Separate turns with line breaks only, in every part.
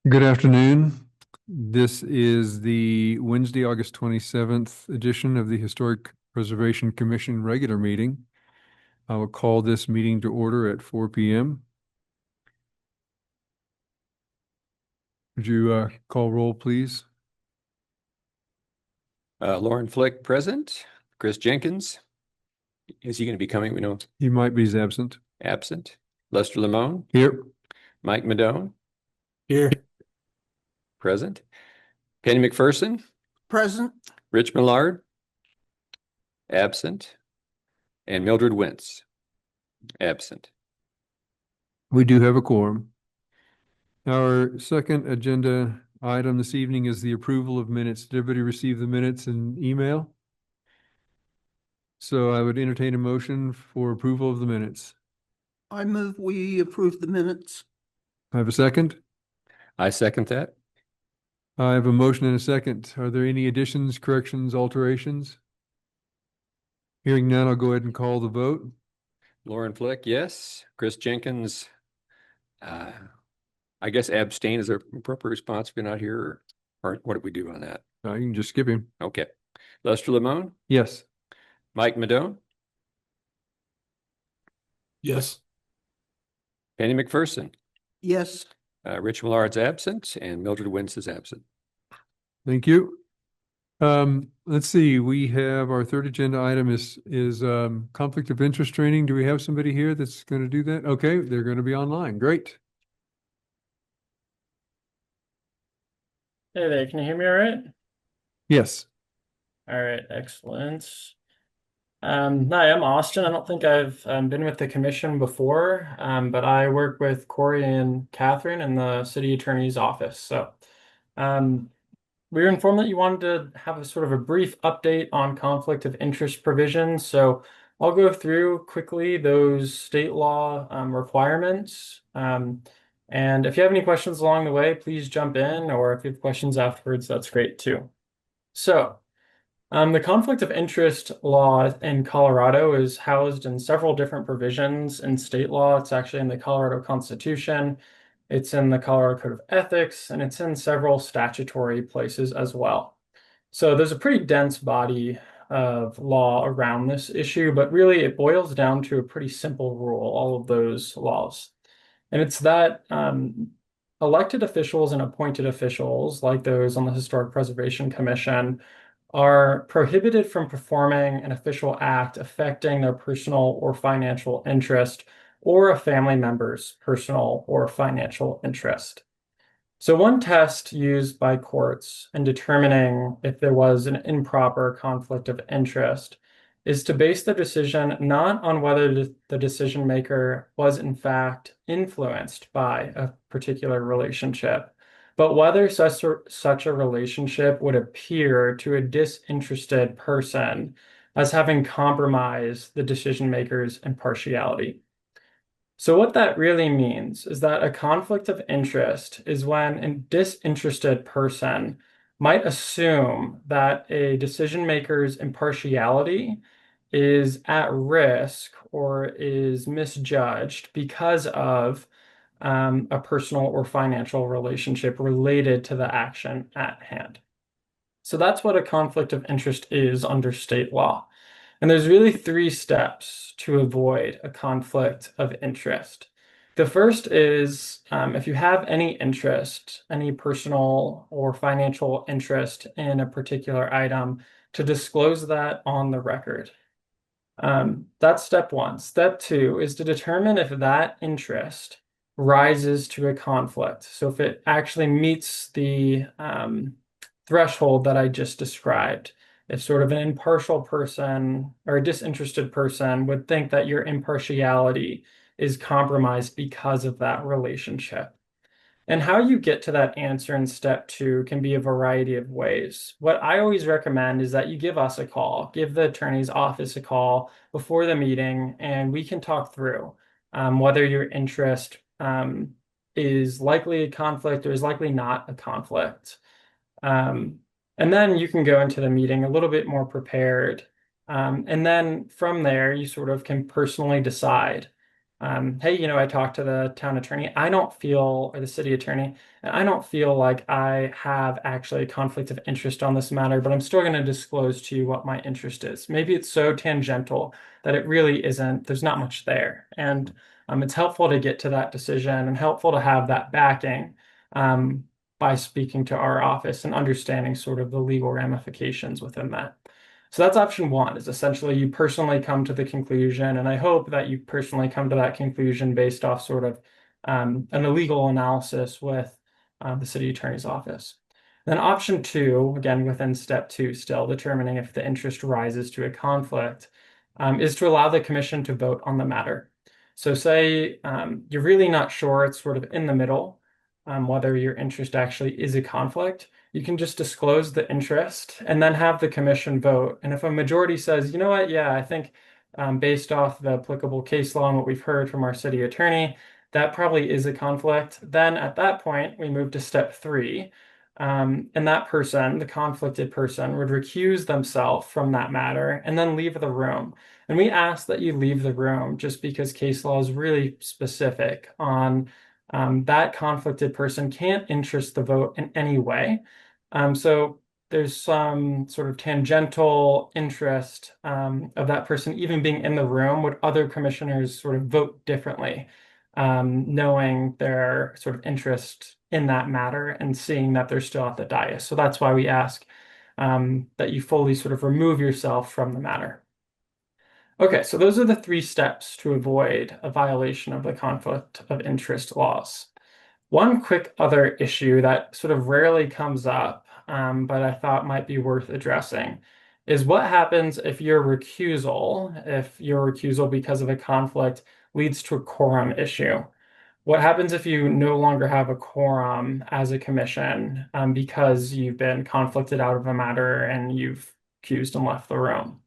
Good afternoon. This is the Wednesday, August 27th edition of the Historic Preservation Commission regular meeting. I will call this meeting to order at 4 p.m. Would you call roll, please?
Lauren Flick, present. Chris Jenkins. Is he going to be coming? We know.
He might be absent.
Absent. Lester Lamone.
Here.
Mike Madone.
Here.
Present. Penny McPherson.
Present.
Rich Millard. Absent. And Mildred Wentz. Absent.
We do have a quorum. Our second agenda item this evening is the approval of minutes. Did everybody receive the minutes in email? So I would entertain a motion for approval of the minutes.
I move we approve the minutes.
I have a second.
I second that.
I have a motion and a second. Are there any additions, corrections, alterations? Hearing none, I'll go ahead and call the vote.
Lauren Flick, yes. Chris Jenkins, I guess abstain is the appropriate response if you're not here, or what do we do on that?
You can just skip him.
Okay. Lester Lamone.
Yes.
Mike Madone.
Yes.
Penny McPherson.
Yes.
Rich Millard's absent and Mildred Wentz is absent.
Thank you. Let's see. We have our third agenda item is conflict of interest training. Do we have somebody here that's going to do that? Okay, they're going to be online. Great.
Hey there, can you hear me all right?
Yes.
All right, excellent. Hi, I'm Austin. I don't think I've been with the commission before, but I work with Corey and Catherine in the city attorney's office. So we were informed that you wanted to have a sort of a brief update on conflict of interest provisions. So I'll go through quickly those state law requirements. And if you have any questions along the way, please jump in, or if you have questions afterwards, that's great too. So the conflict of interest law in Colorado is housed in several different provisions in state law. It's actually in the Colorado Constitution, it's in the Colorado Code of Ethics, and it's in several statutory places as well. So there's a pretty dense body of law around this issue, but really it boils down to a pretty simple rule, all of those laws. And it's that elected officials and appointed officials, like those on the Historic Preservation Commission, are prohibited from performing an official act affecting their personal or financial interest or a family member's personal or financial interest. So one test used by courts in determining if there was an improper conflict of interest is to base the decision not on whether the decision maker was in fact influenced by a particular relationship, but whether such a relationship would appear to a disinterested person as having compromised the decision maker's impartiality. So what that really means is that a conflict of interest is when a disinterested person might assume that a decision maker's impartiality is at risk or is misjudged because of a personal or financial relationship related to the action at hand. So that's what a conflict of interest is under state law. And there's really three steps to avoid a conflict of interest. The first is if you have any interest, any personal or financial interest in a particular item, to disclose that on the record. That's step one. Step two is to determine if that interest rises to a conflict. So if it actually meets the threshold that I just described, if sort of an impartial person or a disinterested person would think that your impartiality is compromised because of that relationship. And how you get to that answer in step two can be a variety of ways. What I always recommend is that you give us a call, give the attorney's office a call before the meeting, and we can talk through whether your interest is likely a conflict or is likely not a conflict. And then you can go into the meeting a little bit more prepared. And then from there, you sort of can personally decide hey, I talked to the town attorney. I don't feel, or the city attorney, and I don't feel like I have actually a conflict of interest on this matter, but I'm still going to disclose to you what my interest is. Maybe it's so tangential that it really isn't, there's not much there. And it's helpful to get to that decision and helpful to have that backing by speaking to our office and understanding sort of the legal ramifications within that. So that's option one, is essentially you personally come to the conclusion, and I hope that you personally come to that conclusion based off sort of an illegal analysis with the city attorney's office. Then option two, again within step two, still determining if the interest rises to a conflict, is to allow the commission to vote on the matter. So say you're really not sure, it's sort of in the middle, whether your interest actually is a conflict. You can just disclose the interest and then have the commission vote. And if a majority says, you know what, yeah, I think based off the applicable case law and what we've heard from our city attorney, that probably is a conflict. Then at that point, we move to step three. And that person, the conflicted person, would recuse themselves from that matter and then leave the room. And we ask that you leave the room just because case law is really specific on that conflicted person can't interest the vote in any way. So there's some sort of tangential interest of that person even being in the room. Would other commissioners sort of vote differently, knowing their sort of interest in that matter and seeing that they're still at the dais? So that's why we ask that you fully sort of remove yourself from the matter. Okay, so those are the three steps to avoid a violation of the conflict of interest laws. One quick other issue that sort of rarely comes up, but I thought might be worth addressing, is what happens if your recusal because of a conflict leads to a quorum issue? What happens if you no longer have a quorum as a commission because you've been conflicted out of a matter and you've recused and left the room?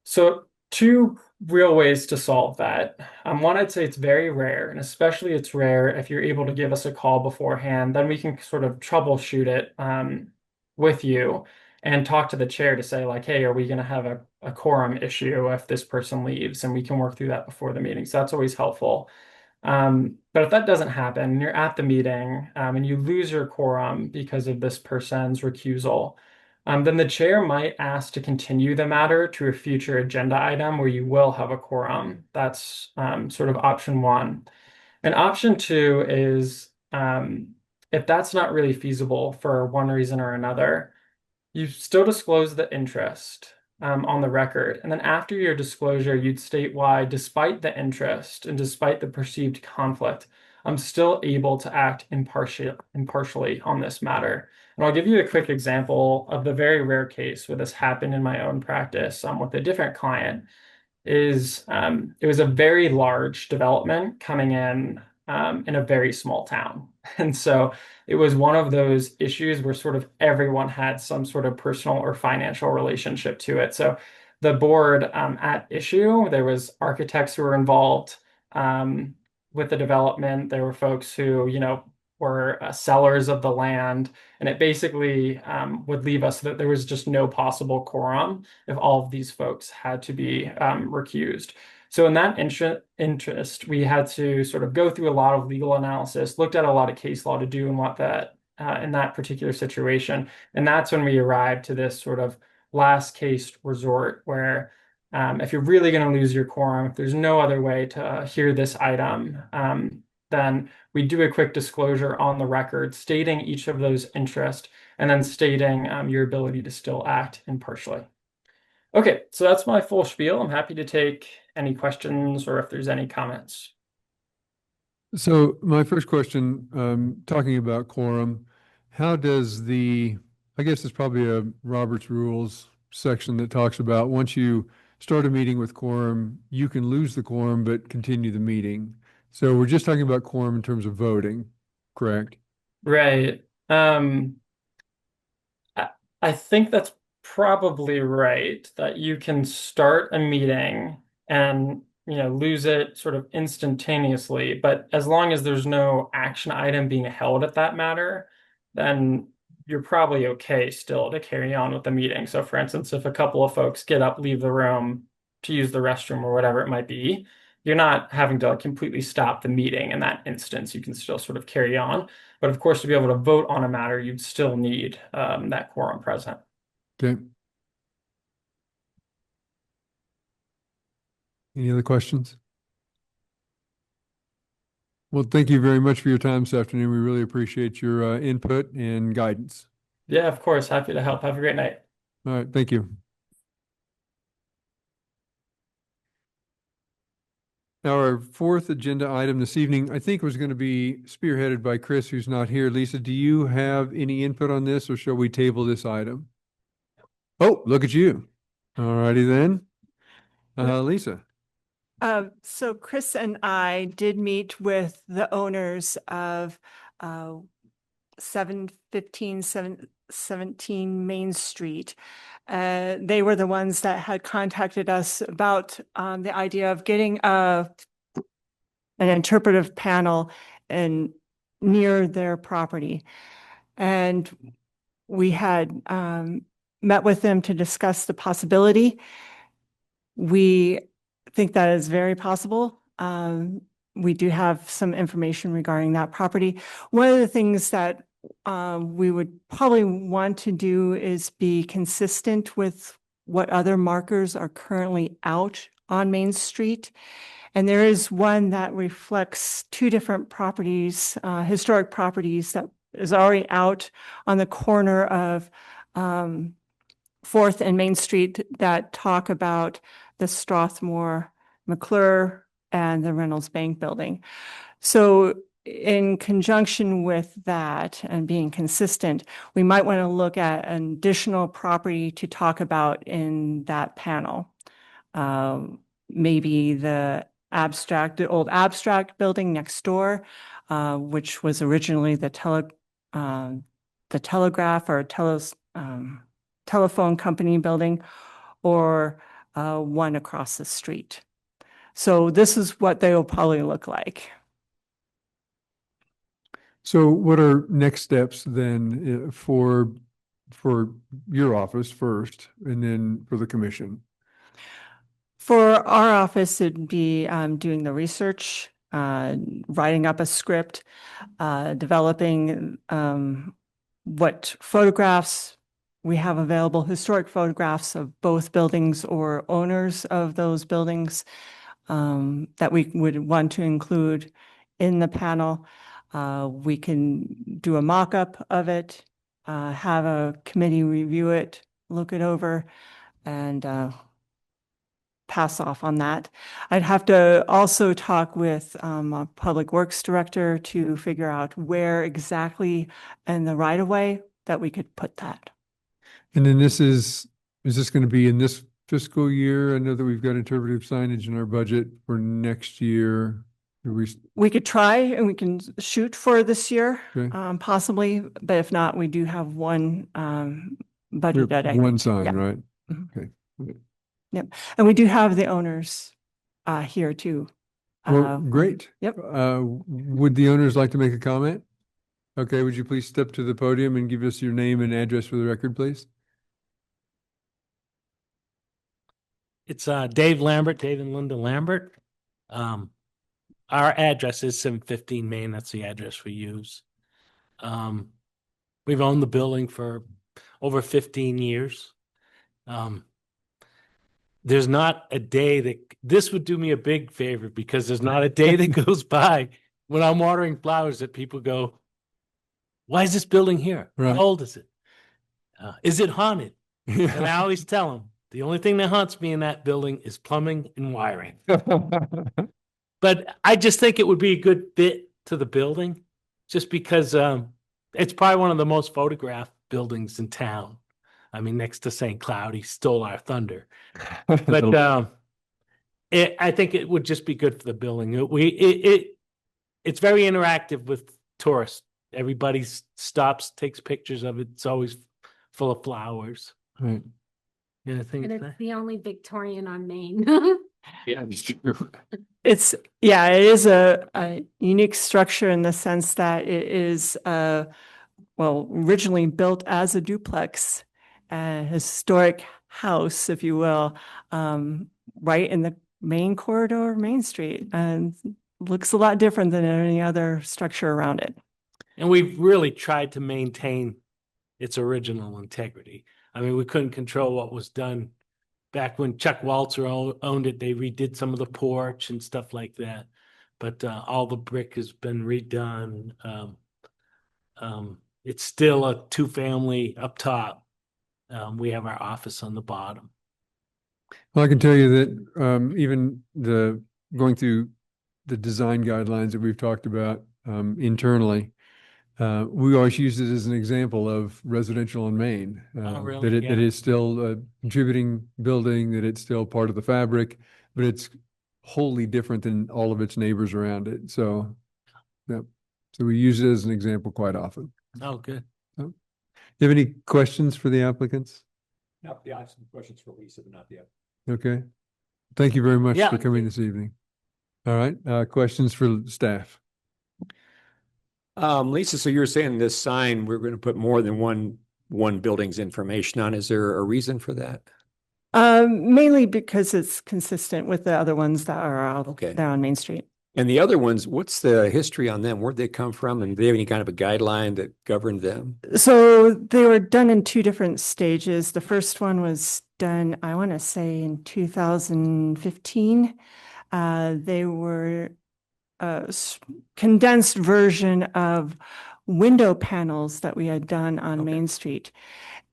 So two real ways to solve that. One, I'd say it's very rare, and especially it's rare if you're able to give us a call beforehand, then we can sort of troubleshoot it with you and talk to the chair to say like, hey, are we going to have a quorum issue if this person leaves? And we can work through that before the meeting. So that's always helpful. But if that doesn't happen, and you're at the meeting and you lose your quorum because of this person's recusal, then the chair might ask to continue the matter to a future agenda item where you will have a quorum. That's sort of option one. And option two is if that's not really feasible for one reason or another, you still disclose the interest on the record. And then after your disclosure, you'd state why, despite the interest and despite the perceived conflict, I'm still able to act impartially on this matter. And I'll give you a quick example of the very rare case where this happened in my own practice with a different client. It was a very large development coming in a very small town. And so it was one of those issues where sort of everyone had some sort of personal or financial relationship to it. So the board at issue, there was architects who were involved with the development. There were folks who, were sellers of the land, and it basically would leave us that there was just no possible quorum if all of these folks had to be recused. So in that interest, we had to sort of go through a lot of legal analysis, looked at a lot of case law to do and what that in that particular situation. And that's when we arrived to this sort of last case resort where if you're really going to lose your quorum, if there's no other way to hear this item, then we do a quick disclosure on the record stating each of those interests and then stating your ability to still act impartially. Okay, so that's my full spiel. I'm happy to take any questions or if there's any comments.
So my first question, talking about quorum, how does I guess it's probably a Robert's Rules section that talks about once you start a meeting with quorum, you can lose the quorum but continue the meeting. So we're just talking about quorum in terms of voting, correct?
Right. I think that's probably right, that you can start a meeting and lose it sort of instantaneously, but as long as there's no action item being held at that matter, then you're probably okay still to carry on with the meeting. So for instance, if a couple of folks get up, leave the room to use the restroom or whatever it might be, you're not having to completely stop the meeting in that instance. You can still sort of carry on. But of course, to be able to vote on a matter, you'd still need that quorum present.
Okay. Any other questions? Well, thank you very much for your time this afternoon. We really appreciate your input and guidance.
Yeah, of course. Happy to help. Have a great night.
All right, thank you. Our fourth agenda item this evening, I think, was going to be spearheaded by Chris, who's not here. Lisa, do you have any input on this, or shall we table this item? Oh, look at you. All righty then. Lisa.
So Chris and I did meet with the owners of 717 Main Street. They were the ones that had contacted us about the idea of getting an interpretive panel near their property. And we had met with them to discuss the possibility. We think that is very possible. We do have some information regarding that property. One of the things that we would probably want to do is be consistent with what other markers are currently out on Main Street. And there is one that reflects two different properties, historic properties, that is already out on the corner of 4th and Main Street that talk about the Strathmore McClure and the Reynolds Bank building. So in conjunction with that and being consistent, we might want to look at an additional property to talk about in that panel. Maybe the old abstract building next door, which was originally the telegraph or telephone company building, or one across the street. So this is what they will probably look like.
So what are next steps then for your office first, and then for the commission?
For our office, it'd be doing the research, writing up a script, developing what photographs we have available, historic photographs of both buildings or owners of those buildings that we would want to include in the panel. We can do a mock-up of it, have a committee review it, look it over, and pass off on that. I'd have to also talk with a public works director to figure out where exactly in the right-of-way that we could put that.
And then is this going to be in this fiscal year? I know that we've got interpretive signage in our budget for next year.
We could try and we can shoot for this year,
Okay.
possibly, but if not, we do have one budget.
One sign,
Yeah.
right?
Mhm.
Okay.
Yep. And we do have the owners here too.
Well, great.
Yep.
Would the owners like to make a comment? Okay, would you please step to the podium and give us your name and address for the record, please?
It's Dave and Linda Lambert. Our address is 715 Main. That's the address we use. We've owned the building for over 15 years. There's not a day that this would do me a big favor, because there's not a day that goes by when I'm watering flowers that people go, "Why is this building here?
Right.
How old is it? Is it haunted?" And I always tell them, the only thing that haunts me in that building is plumbing and wiring. But I just think it would be a good fit to the building, just because it's probably one of the most photographed buildings in town. I mean, next to St. Cloud, he stole our thunder. But I think it would just be good for the building. It's very interactive with tourists. Everybody stops, takes pictures of it. It's always full of flowers.
Right.
Yeah, I think
And
it's
it's the only Victorian on Main.
Yeah, it's true.
It is a unique structure in the sense that it is, originally built as a duplex, a historic house, if you will, right in the main corridor, Main Street, and looks a lot different than any other structure around it.
And we've really tried to maintain its original integrity. I mean, we couldn't control what was done back when Chuck Walzer owned it. They redid some of the porch and stuff like that. But all the brick has been redone. It's still a two-family up top. We have our office on the bottom.
Well, I can tell you that even going through the design guidelines that we've talked about internally, we always use it as an example of residential on Main.
really?
That it
Yeah.
is still a contributing building, that it's still part of the fabric, but it's wholly different than all of its neighbors around it. So, yeah. So we use it as an example quite often.
Oh, good.
You have any questions for the applicants?
No, yeah, I have some questions for Lisa, but not yet.
Okay. Thank you very much
Yeah.
for coming this evening. All right, questions for staff?
Lisa, so you were saying this sign, we're going to put more than one building's information on. Is there a reason for that?
Mainly because it's consistent with the other ones that are out
Okay.
there on Main Street.
And the other ones, what's the history on them? Where'd they come from? And do they have any kind of a guideline that governed them?
So they were done in two different stages. The first one was done, I want to say, in 2015. They were a condensed version of window panels that we had done on
Okay.
Main Street.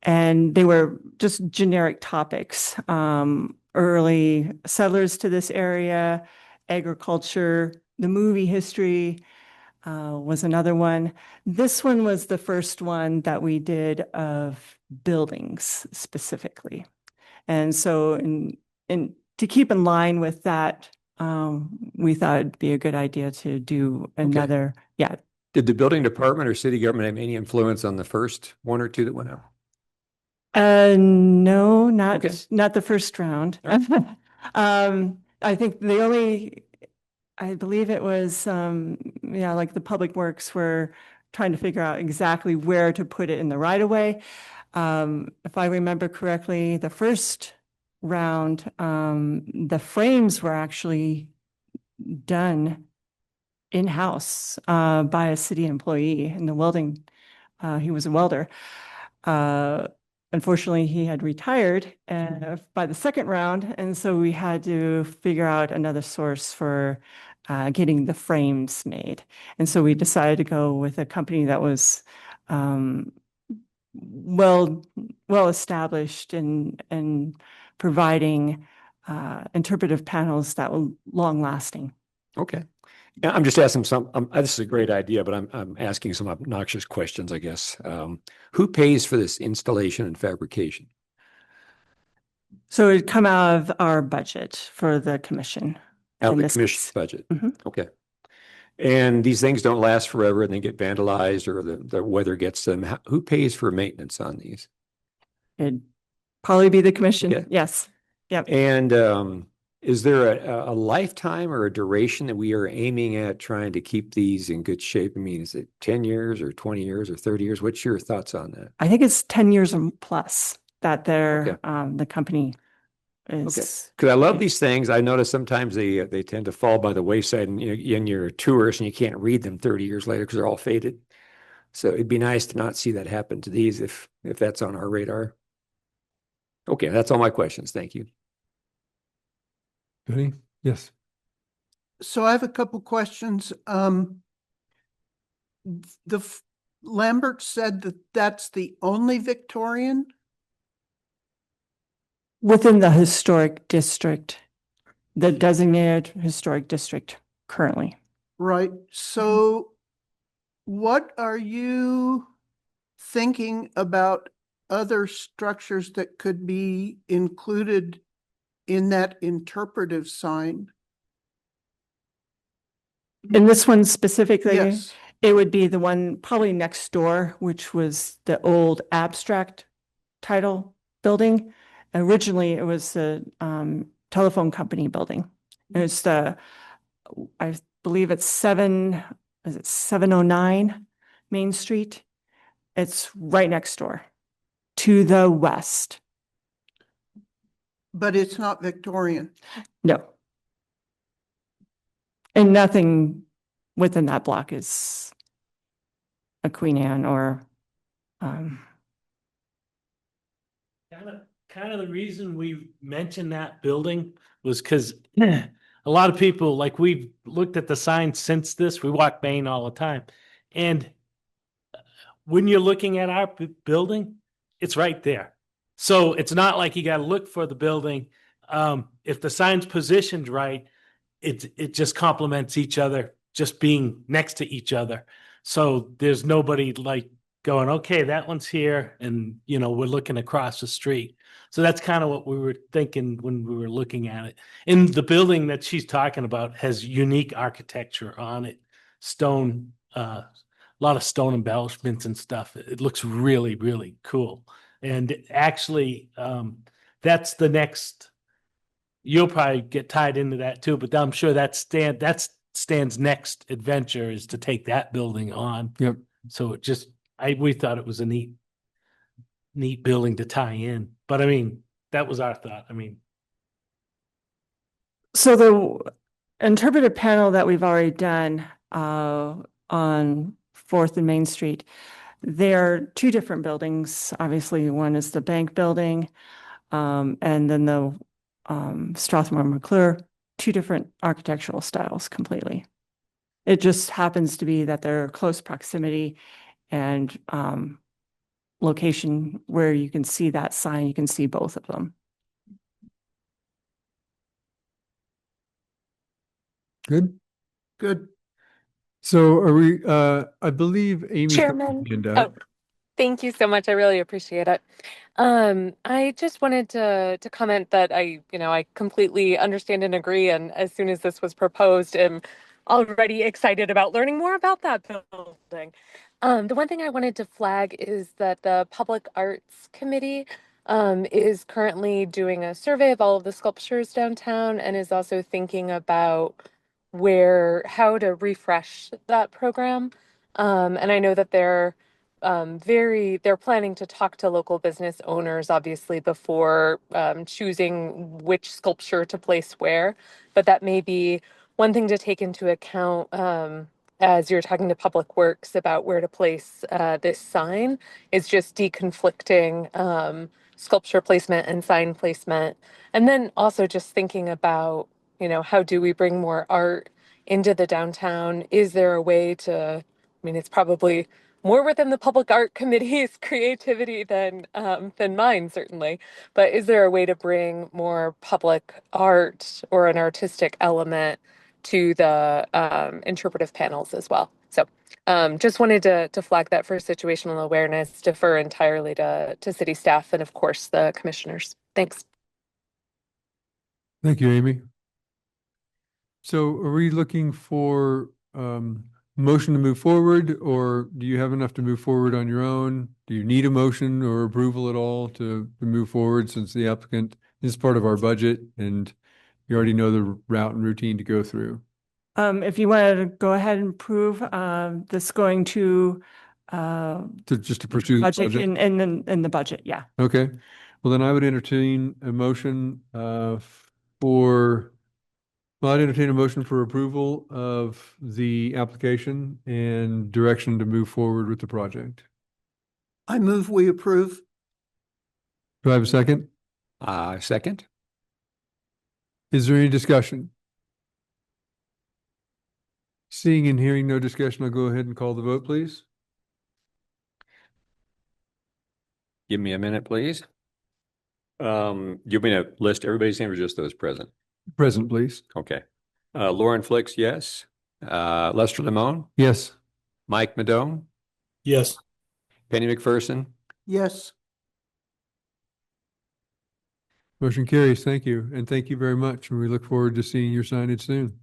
And they were just generic topics. Early settlers to this area, agriculture, the movie history was another one. This one was the first one that we did of buildings specifically. And so to keep in line with that, we thought it'd be a good idea to do another, yeah.
Did the building department or city government have any influence on the first one or two that went out?
No, not
Okay.
not the first round. I think I believe it was like the Public Works were trying to figure out exactly where to put it in the right of way. If I remember correctly, the first round, the frames were actually done in-house by a city employee in the welding. He was a welder. Unfortunately, he had retired by the second round, and so we had to figure out another source for getting the frames made. And so we decided to go with a company that was well established in providing interpretive panels that were long lasting.
Okay. Yeah, I'm just asking this is a great idea, but I'm asking some obnoxious questions, I guess. Who pays for this installation and fabrication?
So it'd come out of our budget for the commission.
Out of
In
the
this
commission's
case.
budget?
Mhm.
Okay. And these things don't last forever and they get vandalized or the weather gets them. Who pays for maintenance on these?
It'd probably be the commission.
Okay.
Yes. Yep.
And is there a lifetime or a duration that we are aiming at trying to keep these in good shape? I mean, is it 10 years or 20 years or 30 years? What's your thoughts on that?
I think it's 10 years or plus that they're,
Okay.
the company
Okay.
is.
Because I love these things. I notice sometimes they tend to fall by the wayside and you're a tourist and you can't read them 30 years later because they're all faded. So it'd be nice to not see that happen to these if that's on our radar. Okay, that's all my questions. Thank you.
Benny? Yes.
So I have a couple questions. Lambert said that that's the only Victorian?
Within the historic district, the designated historic district currently.
Right. So what are you thinking about other structures that could be included in that interpretive sign?
In this one specifically,
Yes.
it would be the one probably next door, which was the old abstract title building. Originally, it was the telephone company building. It's I believe it's 709 Main Street. It's right next door to the west.
But it's not Victorian.
No, And nothing within that block is a Queen Anne or, um,
Kind of the reason we mentioned that building was because a lot of people, like we've looked at the signs since this, we walk Main all the time. And when you're looking at our building, it's right there. So it's not like you got to look for the building. If the sign's positioned right, it just complements each other, just being next to each other. So there's nobody like going, okay, that one's here, and we're looking across the street. So that's kind of what we were thinking when we were looking at it. And the building that she's talking about has unique architecture on it, stone, a lot of stone embellishments and stuff. It looks really, really cool. And actually, that's the next. You'll probably get tied into that too, but I'm sure that's Stan's next adventure is to take that building on.
Yep.
So we thought it was a neat building to tie in. But I mean, that was our thought. I mean,
so the interpretive panel that we've already done, on 4th and Main Street, there are two different buildings. Obviously, one is the bank building, and then the Strathmore McClure, two different architectural styles completely. It just happens to be that they're close proximity and location where you can see that sign, you can see both of them.
Good.
Good.
So are we, I believe Amy.
Chairman. Oh, thank you so much. I really appreciate it. I just wanted to comment that I completely understand and agree. And as soon as this was proposed, I'm already excited about learning more about that building. The one thing I wanted to flag is that the Public Arts Committee is currently doing a survey of all of the sculptures downtown and is also thinking about how to refresh that program. And I know that they're planning to talk to local business owners, obviously, before choosing which sculpture to place where. But that may be one thing to take into account as you're talking to Public Works about where to place this sign, is just deconflicting sculpture placement and sign placement. And then also just thinking about, how do we bring more art into the downtown? Is there a way to, it's probably more within the Public Art Committee's creativity than mine, certainly. But is there a way to bring more public art or an artistic element to the interpretive panels as well? So just wanted to flag that for situational awareness, defer entirely to city staff and, of course, the commissioners. Thanks.
Thank you, Amy. So are we looking for motion to move forward, or do you have enough to move forward on your own? Do you need a motion or approval at all to move forward, since the applicant is part of our budget and you already know the route and routine to go through?
If you wanted to go ahead and approve this going to
Just to pursue the
budget
project?
in the budget, yeah.
Okay, well then I would entertain a motion I'd entertain a motion for approval of the application and direction to move forward with the project.
I move we approve.
Do I have a second?
Second.
Is there any discussion? Seeing and hearing no discussion, I'll go ahead and call the vote, please.
Give me a minute, please. You mean to list everybody's name or just those present?
Present, please.
Okay. Lauren Flicks, yes. Lester Limon,
Yes.
Mike Madone,
yes.
Penny McPherson,
Yes.
Motion carries. Thank you. And thank you very much. And we look forward to seeing your signage soon.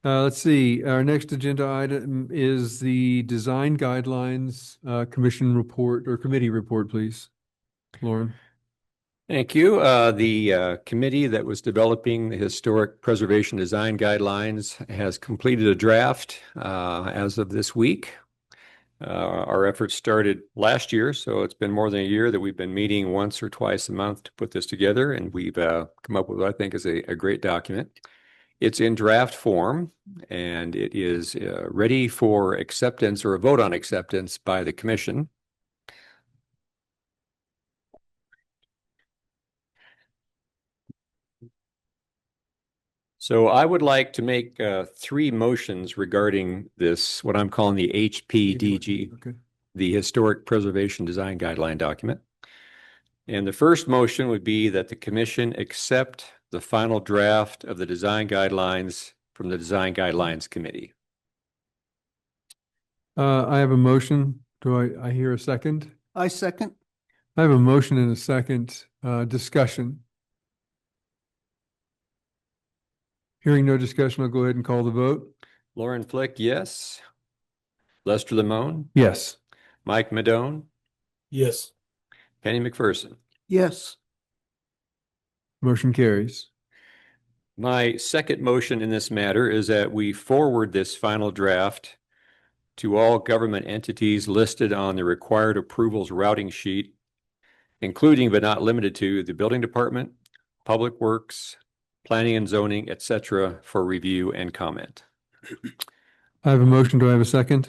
Let's see, our next agenda item is the design guidelines, commission report or committee report, please. Lauren.
Thank you. The committee that was developing the historic preservation design guidelines has completed a draft as of this week. Our efforts started last year, so it's been more than a year that we've been meeting once or twice a month to put this together, and we've come up with what I think is a great document.
It's in draft form and it is ready for acceptance or a vote on acceptance by the commission. So I would like to make three motions regarding this, what I'm calling the HPDG,
Okay.
the Historic Preservation Design Guideline document. And the first motion would be that the commission accept the final draft of the design guidelines from the Design Guidelines Committee.
I have a motion. Do I hear a second?
I second.
I have a motion and a second, discussion. Hearing no discussion, I'll go ahead and call the vote.
Lauren Flick, yes. Lester Limon,
Yes.
Mike Madone,
Yes.
Penny McPherson.
Yes.
Motion carries.
My second motion in this matter is that we forward this final draft to all government entities listed on the required approvals routing sheet, including but not limited to the building department, public works, planning and zoning, etc., for review and comment.
I have a motion. Do I have a second?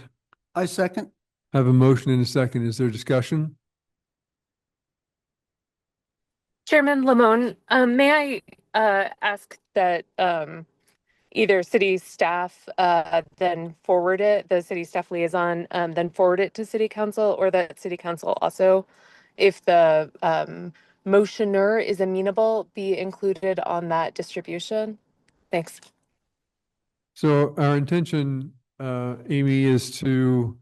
I second.
I have a motion and a second. Is there discussion?
Chairman Lamone, may I ask that either city staff then forward it, the city staff liaison then forward it to city council, or that city council also, if the motioner is amenable, be included on that distribution? Thanks.
So our intention, Amy, is to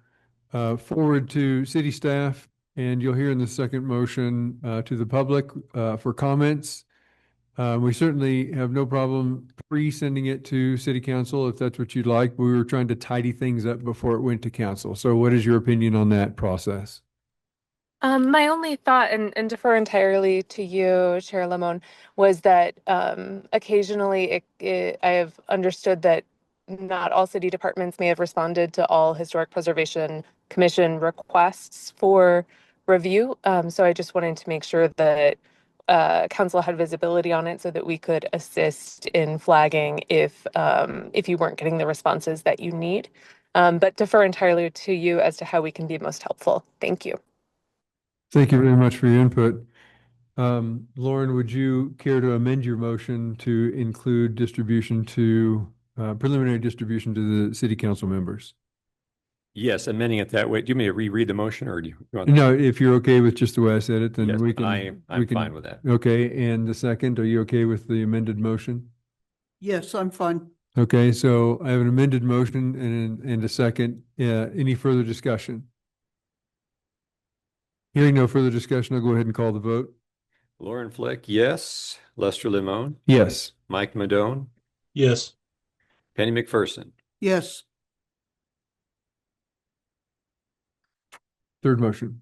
forward to city staff, and you'll hear in the second motion to the public for comments. We certainly have no problem pre-sending it to city council if that's what you'd like. We were trying to tidy things up before it went to council. So what is your opinion on that process?
My only thought, and defer entirely to you, Chair Lamone, was that occasionally I have understood that not all city departments may have responded to all Historic Preservation Commission requests for review. So I just wanted to make sure that council had visibility on it so that we could assist in flagging if you weren't getting the responses that you need. But defer entirely to you as to how we can be most helpful. Thank you.
Thank you very much for your input. Lauren, would you care to amend your motion to include distribution to preliminary distribution to the city council members?
Yes, amending it that way. Do you want me to reread the motion or do you want?
No, if you're okay with just the way I said it, then
Yes,
we can.
I'm fine with that.
Okay, and the second, are you okay with the amended motion?
Yes, I'm fine.
Okay, so I have an amended motion and a second. Any further discussion? Hearing no further discussion, I'll go ahead and call the vote.
Lauren Flick, yes. Lester Limon,
Yes.
Mike Madone,
Yes.
Penny McPherson.
Yes.
Third motion.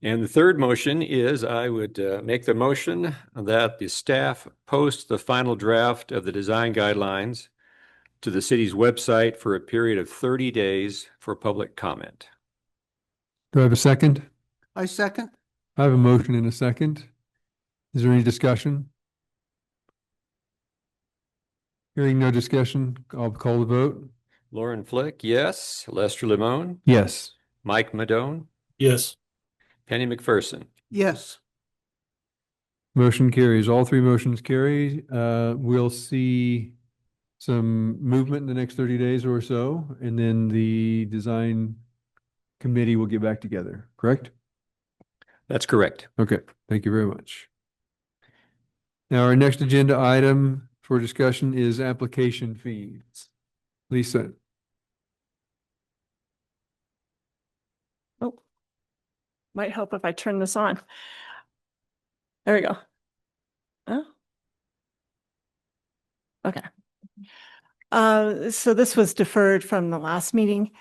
And the third motion is I would make the motion that the staff post the final draft of the design guidelines to the city's website for a period of 30 days for public comment.
Do I have a second?
I second.
I have a motion and a second. Is there any discussion? Hearing no discussion, I'll call the vote.
Lauren Flick, yes. Lester Limon,
Yes.
Mike Madone,
Yes.
Penny McPherson.
Yes.
Motion carries. All three motions carry. We'll see some movement in the next 30 days or so, and then the design committee will get back together, correct?
That's correct.
Okay, thank you very much. Now, our next agenda item for discussion is application fees. Lisa.
Oh, might help if I turn this on. There we go. Oh. Okay. So this was deferred from the last meeting.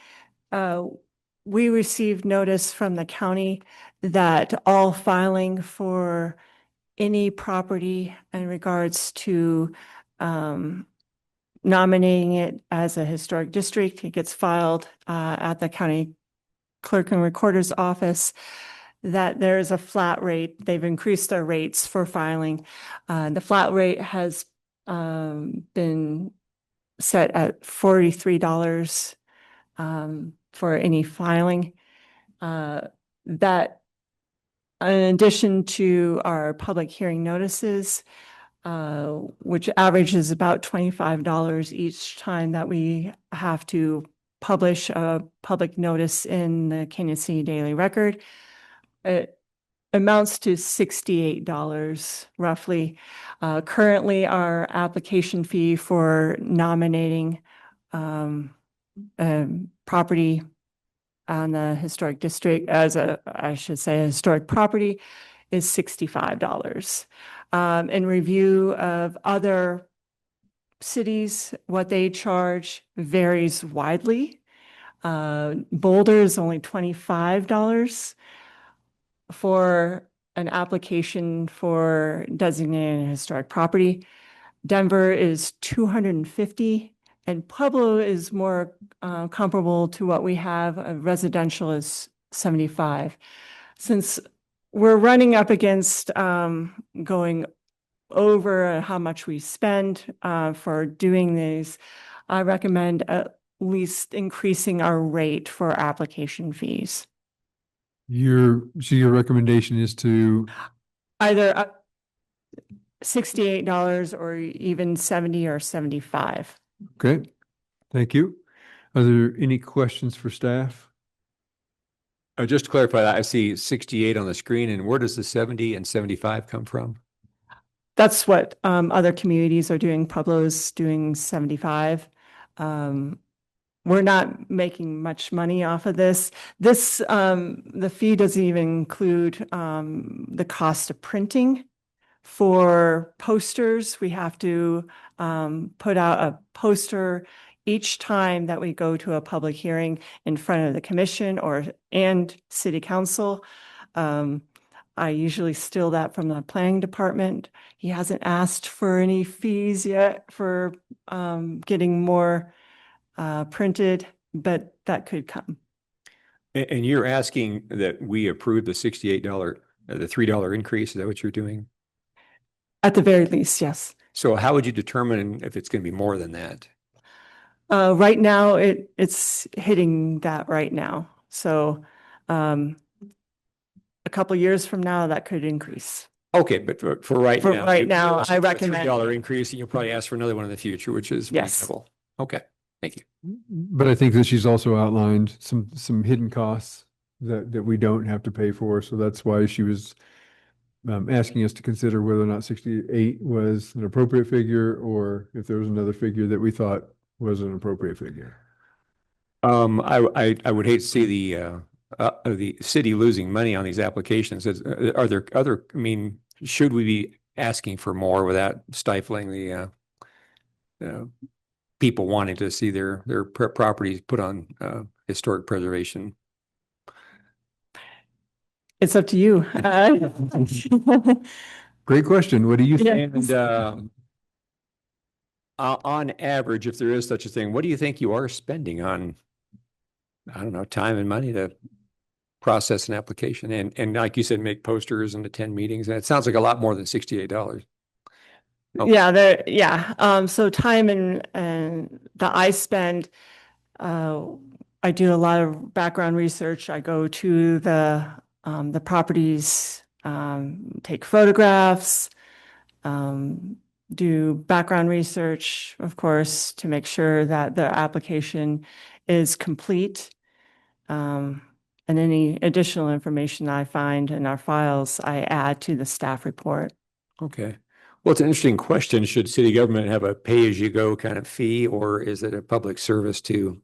We received notice from the county that all filing for any property in regards to nominating it as a historic district, it gets filed at the county clerk and recorder's office, that there is a flat rate. They've increased their rates for filing. The flat rate has been set at $43 for any filing. That, in addition to our public hearing notices, which averages about $25 each time that we have to publish a public notice in the Canyon City Daily Record, it amounts to $68 roughly. Currently, our application fee for nominating property on the historic district as I should say, a historic property is $65. In review of other cities, what they charge varies widely. Boulder is only $25 for an application for designating a historic property. Denver is $250, and Pueblo is more comparable to what we have. Residential is $75. Since we're running up against going over how much we spend for doing these, I recommend at least increasing our rate for application fees.
So your recommendation is to,
Either $68 or even 70 or 75.
okay, thank you. Are there any questions for staff?
Just to clarify that, I see 68 on the screen, and where does the 70 and 75 come from?
That's what other communities are doing. Pueblo's doing 75. We're not making much money off of this. The fee doesn't even include the cost of printing. For posters, we have to put out a poster each time that we go to a public hearing in front of the commission and city council. I usually steal that from the planning department. He hasn't asked for any fees yet for getting more printed, but that could come.
And you're asking that we approve the $68, the $3 increase? Is that what you're doing?
At the very least, yes.
So how would you determine if it's going to be more than that?
Right now, it's hitting that right now. So a couple years from now, that could increase.
Okay, but for right
For
now.
right now, I
a
recommend-
$3 increase, and you'll probably ask for another one in the future, which is
Yes.
reasonable. Okay, thank you.
But I think that she's also outlined some hidden costs that we don't have to pay for. So that's why she was asking us to consider whether or not 68 was an appropriate figure, or if there was another figure that we thought was an appropriate figure.
I would hate to see the city losing money on these applications. Are there other, I mean, should we be asking for more without stifling the people wanting to see their properties put on historic preservation?
It's up to you.
Great question. What do you think?
Yeah.
And on average, if there is such a thing, what do you think you are spending on, I don't know, time and money to process an application? And like you said, make posters and attend meetings. And it sounds like a lot more than $68. Okay.
Yeah. So time and that I spend, I do a lot of background research. I go to the properties, take photographs, do background research, of course, to make sure that the application is complete. And any additional information I find in our files, I add to the staff report.
Okay. Well, it's an interesting question. Should city government have a pay-as-you-go kind of fee, or is it a public service to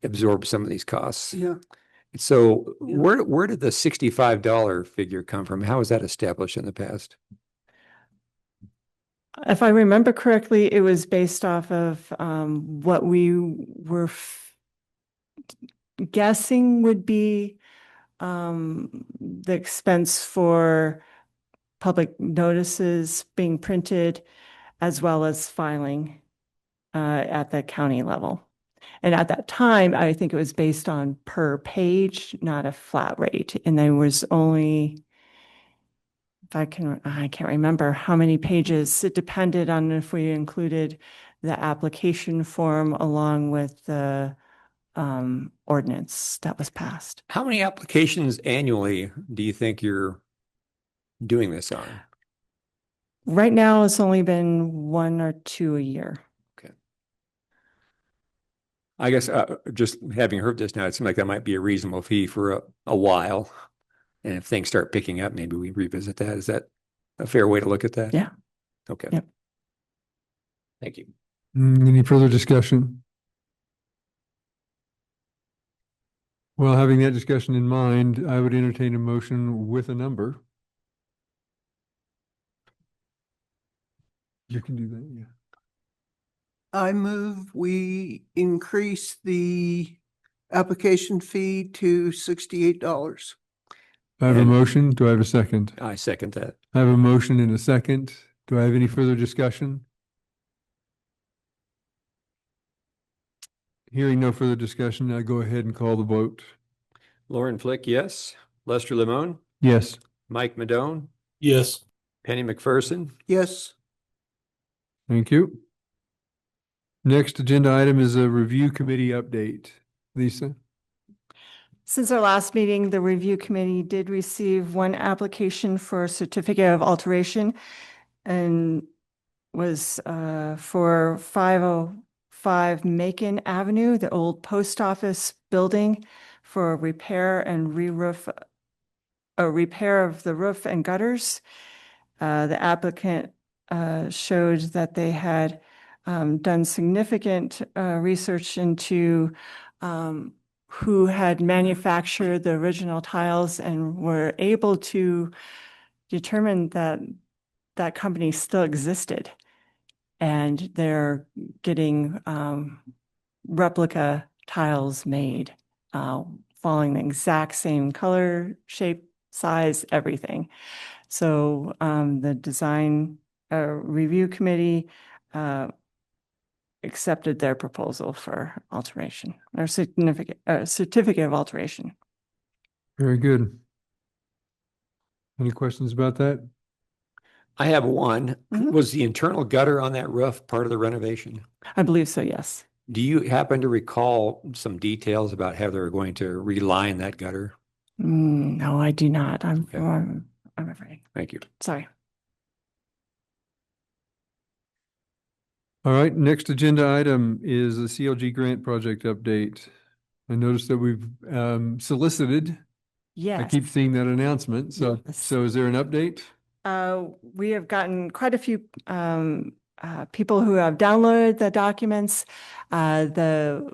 absorb some of these costs?
Yeah.
So
Yeah.
where did the $65 figure come from? How was that established in the past?
If I remember correctly, it was based off of what we were guessing would be the expense for public notices being printed, as well as filing at the county level. And at that time, I think it was based on per page, not a flat rate. And there was only, I can't remember how many pages. It depended on if we included the application form along with the ordinance that was passed.
How many applications annually do you think you're doing this on?
Right now, it's only been 1 or 2 a year.
I guess just having heard this now, it seems like that might be a reasonable fee for a while. And if things start picking up, maybe we revisit that. Is that a fair way to look at that?
Yeah.
Okay.
Yep.
Thank you.
Any further discussion? Well, having that discussion in mind, I would entertain a motion with a number. You can do that, yeah.
I move we increase the application fee to $68.
I have a
And-
motion. Do I have a second?
I second that.
I have a motion and a second. Do I have any further discussion? Hearing no further discussion, I go ahead and call the vote.
Lauren Flick, yes. Lester Lamone,
Yes.
Mike Madone,
Yes.
Penny McPherson.
Yes,
Thank you. Next agenda item is a review committee update. Lisa?
Since our last meeting, the review committee did receive one application for a certificate of alteration and was for 505 Macon Avenue, the old post office building, for repair and re-roof, a repair of the roof and gutters. The applicant showed that they had done significant research into who had manufactured the original tiles and were able to determine that that company still existed. And they're getting replica tiles made, following the exact same color, shape, size, everything. So the design review committee accepted their proposal for alteration or certificate of alteration.
Very good. Any questions about that?
I have one.
Mhm.
Was the internal gutter on that roof part of the renovation?
I believe so, yes.
Do you happen to recall some details about how they were going to reline that gutter?
No, I do not.
Okay.
I'm afraid.
Thank you.
Sorry.
All right, next agenda item is a CLG grant project update. I noticed that we've solicited. I
Yes.
keep seeing that announcement. So,
Yes.
so is there an update?
We have gotten quite a few people who have downloaded the documents. The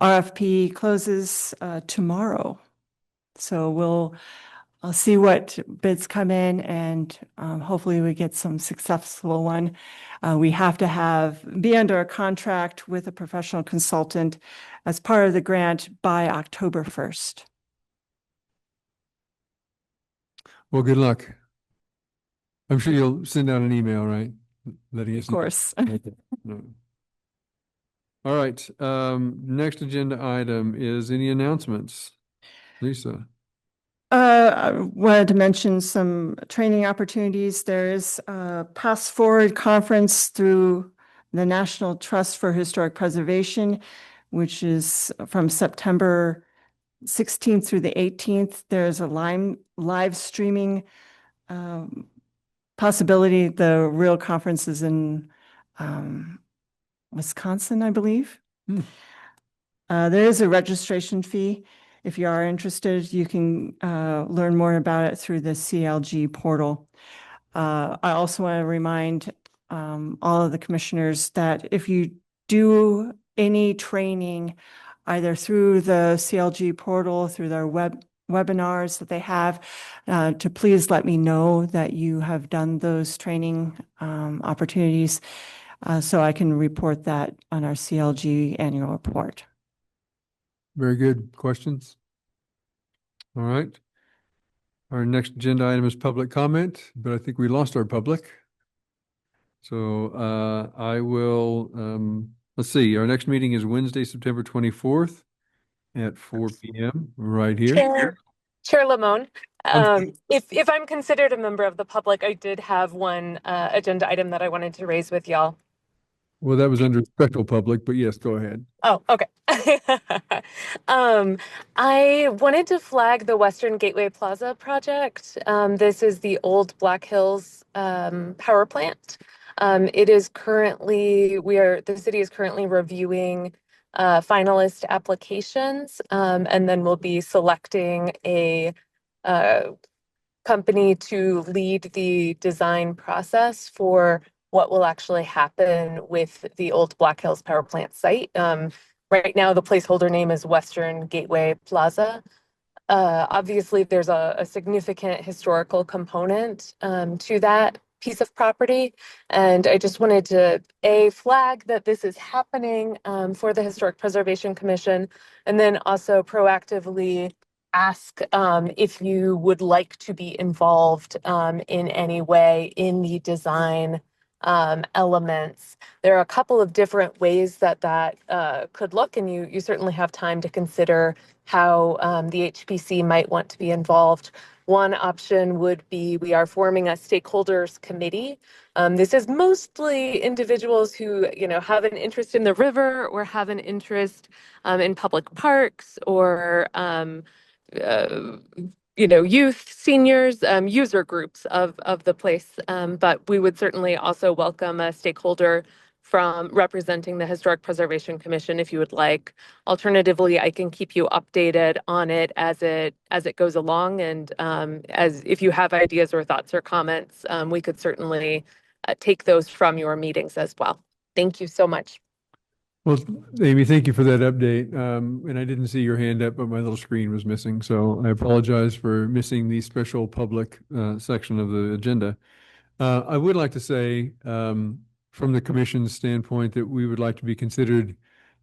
RFP closes tomorrow. So I'll see what bids come in and hopefully we get some successful one. We have to be under a contract with a professional consultant as part of the grant by October 1st.
Well, good luck. I'm sure you'll send out an email, right? Letting us
Of
know.
course.
No. All right, next agenda item is any announcements? Lisa?
I wanted to mention some training opportunities. There is a Pass Forward conference through the National Trust for Historic Preservation, which is from September 16th through the 18th. There's a live streaming possibility. The real conference is in Wisconsin, I believe. There is a registration fee. If you are interested, you can learn more about it through the CLG portal. I also want to remind all of the commissioners that if you do any training, either through the CLG portal, through their webinars that they have, to please let me know that you have done those training opportunities so I can report that on our CLG annual report.
Very good. Questions? All right. Our next agenda item is public comment, but I think we lost our public. So I will, let's see, our next meeting is Wednesday, September 24th at 4 p.m. right here.
Chair Lamone,
Um,
if I'm considered a member of the public, I did have one agenda item that I wanted to raise with y'all.
Well, that was under special public, but yes, go ahead.
Oh, okay. I wanted to flag the Western Gateway Plaza project. This is the old Black Hills power plant. It is currently, the city is currently reviewing finalist applications, and then we'll be selecting a company to lead the design process for what will actually happen with the old Black Hills power plant site. Right now, the placeholder name is Western Gateway Plaza. Obviously, there's a significant historical component to that piece of property. And I just wanted to, flag that this is happening for the Historic Preservation Commission, and then also proactively ask if you would like to be involved in any way in the design elements. There are a couple of different ways that could look, and you certainly have time to consider how the HPC might want to be involved. One option would be we are forming a stakeholders committee. This is mostly individuals who, have an interest in the river or have an interest in public parks or youth, seniors, user groups of the place. But we would certainly also welcome a stakeholder from representing the Historic Preservation Commission if you would like. Alternatively, I can keep you updated on it as it goes along. And as if you have ideas or thoughts or comments, we could certainly take those from your meetings as well. Thank you so much.
Well, Amy, thank you for that update. And I didn't see your hand up, but my little screen was missing. So I apologize for missing the special public section of the agenda. I would like to say, from the commission's standpoint, that we would like to be considered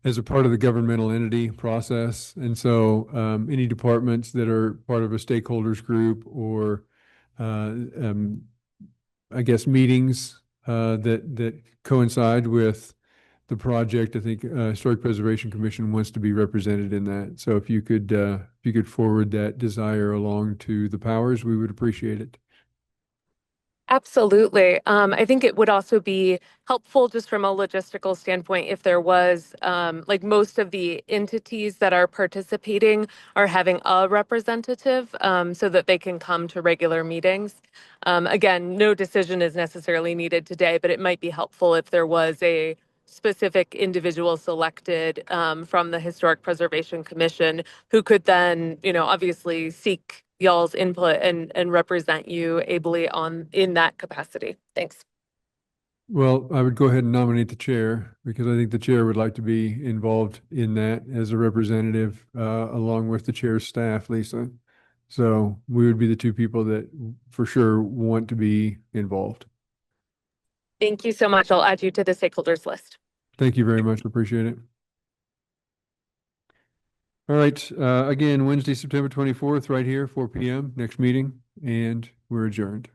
as a part of the governmental entity process. And so any departments that are part of a stakeholders group or I guess meetings that coincide with the project, I think Historic Preservation Commission wants to be represented in that. So if you could forward that desire along to the powers, we would appreciate it.
Absolutely. I think it would also be helpful just from a logistical standpoint if there was, like most of the entities that are participating are having a representative so that they can come to regular meetings. Again, no decision is necessarily needed today, but it might be helpful if there was a specific individual selected from the Historic Preservation Commission who could then, obviously seek y'all's input and represent you ably in that capacity. Thanks.
Well, I would go ahead and nominate the chair because I think the chair would like to be involved in that as a representative along with the chair's staff, Lisa. So we would be the two people that for sure want to be involved.
Thank you so much. I'll add you to the stakeholders list.
Thank you very much. Appreciate it. All right. Again, Wednesday, September 24th, right here, 4 p.m. Next meeting, and we're adjourned.